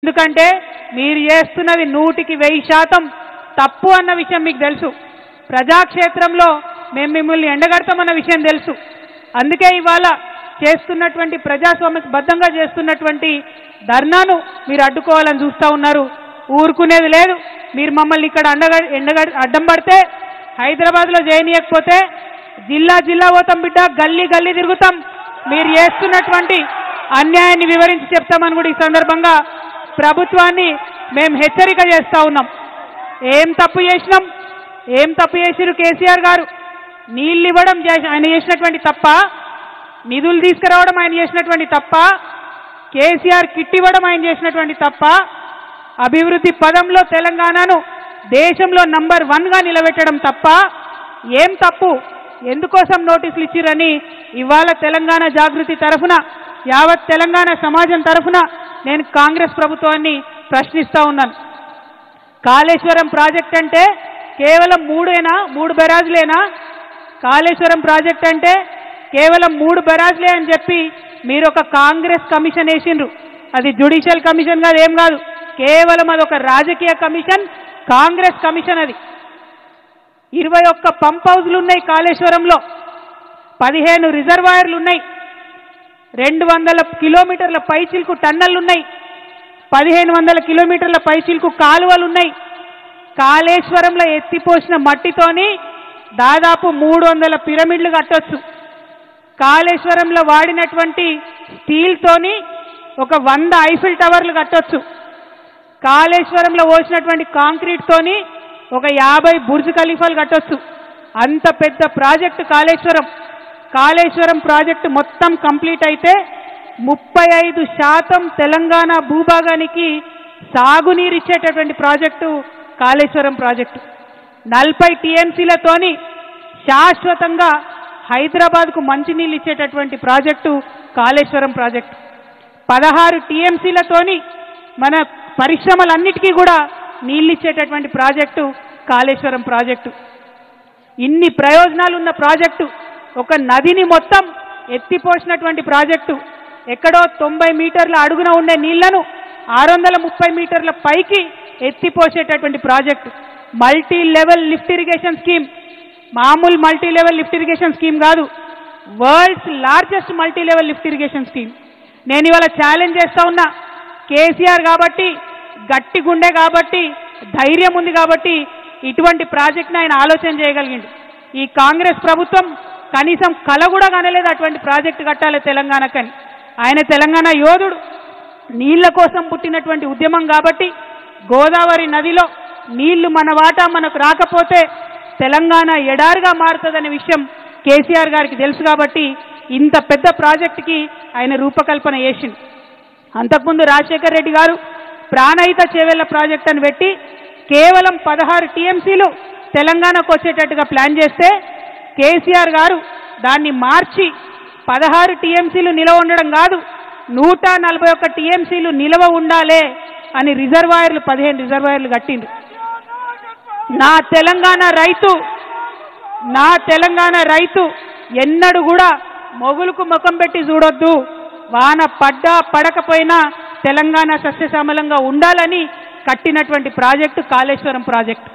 ఎందుకంటే మీరు చేస్తున్నది 100% తప్పు అన్న విషయం మీకు తెలుసు. ప్రజాక్షేత్రంలో మేము మిమ్మల్ని ఎండగడతామన్న విషయం తెలుసు. అందుకే ఇవాళ చేస్తున్నటువంటి ప్రజాస్వామ్యబద్ధంగా చేస్తున్నటువంటి ధర్నాను మీరు అడ్డుకోవాలని చూస్తూ ఉన్నారు. ఊరుకునేది లేదు. మీరు మమ్మల్ని ఇక్కడ అడ్డం పడితే హైదరాబాద్లో చేయనీయకపోతే జిల్లా జిల్లా పోతాం బిడ్డ, గల్లీ గల్లీ తిరుగుతాం. మీరు చేస్తున్నటువంటి అన్యాయాన్ని వివరించి చెప్తామని కూడా ఈ సందర్భంగా ప్రభుత్వాన్ని మేము హెచ్చరిక చేస్తూ ఉన్నాం. ఏం తప్పు చేసినాం? ఏం తప్పు చేసిరు కేసీఆర్ గారు? నీళ్ళు ఇవ్వడం ఆయన చేసినటువంటి తప్ప, నిధులు తీసుకురావడం ఆయన చేసినటువంటి తప్ప, కేసీఆర్ కిట్ ఇవ్వడం ఆయన చేసినటువంటి తప్ప, అభివృద్ధి పదంలో తెలంగాణను దేశంలో నంబర్ 1గా నిలబెట్టడం తప్ప ఏం తప్పు? ఎందుకోసం నోటీసులు ఇచ్చిరని ఇవాళ తెలంగాణ జాగృతి తరఫున, యావత్ తెలంగాణ సమాజం తరఫున నేను కాంగ్రెస్ ప్రభుత్వాన్ని ప్రశ్నిస్తూ ఉన్నాను. కాళేశ్వరం ప్రాజెక్ట్ అంటే కేవలం 3 బెరాజులేనా? కాళేశ్వరం ప్రాజెక్ట్ అంటే కేవలం 3 బెరాజులే అని చెప్పి మీరు ఒక కాంగ్రెస్ కమిషన్ వేసిండ్రు. అది జ్యుడిషియల్ కమిషన్ కాదు, ఏం కాదు, కేవలం అదొక రాజకీయ కమిషన్, కాంగ్రెస్ కమిషన్. అది 21 పంప్ హౌజ్లు ఉన్నాయి కాళేశ్వరంలో, 15 రిజర్వాయర్లు ఉన్నాయి, 200 కిలోమీటర్ల పైచిల్కు టన్నెల్లున్నాయి, 1500 కిలోమీటర్ల పైచిల్కు కాలువలున్నాయి. కాళేశ్వరంలో ఎత్తిపోసిన మట్టితోని దాదాపు 300 పిరమిడ్లు కట్టొచ్చు. కాళేశ్వరంలో వాడినటువంటి స్టీల్తోని ఒక 100 ఐఫిల్ టవర్లు కట్టొచ్చు. కాళేశ్వరంలో పోసినటువంటి కాంక్రీట్ తోని ఒక 50 బుర్జ్ ఖలీఫాలు కట్టొచ్చు. అంత పెద్ద ప్రాజెక్టు కాళేశ్వరం. కాళేశ్వరం ప్రాజెక్టు మొత్తం కంప్లీట్ అయితే 35% తెలంగాణ భూభాగానికి సాగునీరు ఇచ్చేటటువంటి ప్రాజెక్టు కాళేశ్వరం ప్రాజెక్టు. 40 టీఎంసీలతోని శాశ్వతంగా హైదరాబాద్కు మంచినీళ్ళు ఇచ్చేటటువంటి ప్రాజెక్టు కాళేశ్వరం ప్రాజెక్టు. 16 టీఎంసీలతోని మన పరిశ్రమలన్నిటికీ కూడా నీళ్ళు ఇచ్చేటటువంటి ప్రాజెక్టు కాళేశ్వరం ప్రాజెక్టు. ఇన్ని ప్రయోజనాలు ఉన్న ప్రాజెక్టు, ఒక నదిని మొత్తం ఎత్తిపోసినటువంటి ప్రాజెక్టు, ఎక్కడో 90 మీటర్ల అడుగున ఉండే నీళ్లను 630 మీటర్ల పైకి ఎత్తిపోసేటటువంటి project. Multi level lift irrigation scheme, మామూలు multi level lift irrigation scheme కాదు, world's largest multi level lift irrigation scheme. నేను ఇవాళ ఛాలెంజ్ చేస్తా ఉన్నా, కేసీఆర్ కాబట్టి, గట్టి గుండె కాబట్టి, ధైర్యం ఉంది కాబట్టి ఇటువంటి ప్రాజెక్ట్ని ఆయన ఆలోచన చేయగలిగింది. ఈ కాంగ్రెస్ ప్రభుత్వం కనీసం కల కూడా కనలేదు అటువంటి ప్రాజెక్టు కట్టాలి తెలంగాణకని. ఆయన తెలంగాణ యోధుడు, నీళ్ల కోసం పుట్టినటువంటి ఉద్యమం కాబట్టి గోదావరి నదిలో నీళ్లు మన వాటా మనకు రాకపోతే తెలంగాణ ఎడారిగా మారుతుందనే విషయం కేసీఆర్ గారికి తెలుసు కాబట్టి ఇంత పెద్ద ప్రాజెక్టుకి ఆయన రూపకల్పన చేసింది. అంతకుముందు రాజశేఖర్ రెడ్డి గారు ప్రాణహిత చేవెళ్ల ప్రాజెక్ట్ అని పెట్టి కేవలం 16 టీఎంసీలు తెలంగాణకు వచ్చేటట్టుగా ప్లాన్ చేస్తే కేసీఆర్ గారు దాన్ని మార్చి 16 టీఎంసీలు నిలవ ఉండడం కాదు, 141 టీఎంసీలు నిలవ ఉండాలే అని రిజర్వాయర్లు 15 రిజర్వాయర్లు కట్టిండ్రు. నా తెలంగాణ రైతు ఎన్నడూ కూడా మొగులకు ముఖం పెట్టి చూడొద్దు, వాన పడ్డా పడకపోయినా తెలంగాణ సస్యశ్యామలంగా ఉండాలని కట్టినటువంటి ప్రాజెక్టు కాళేశ్వరం ప్రాజెక్టు.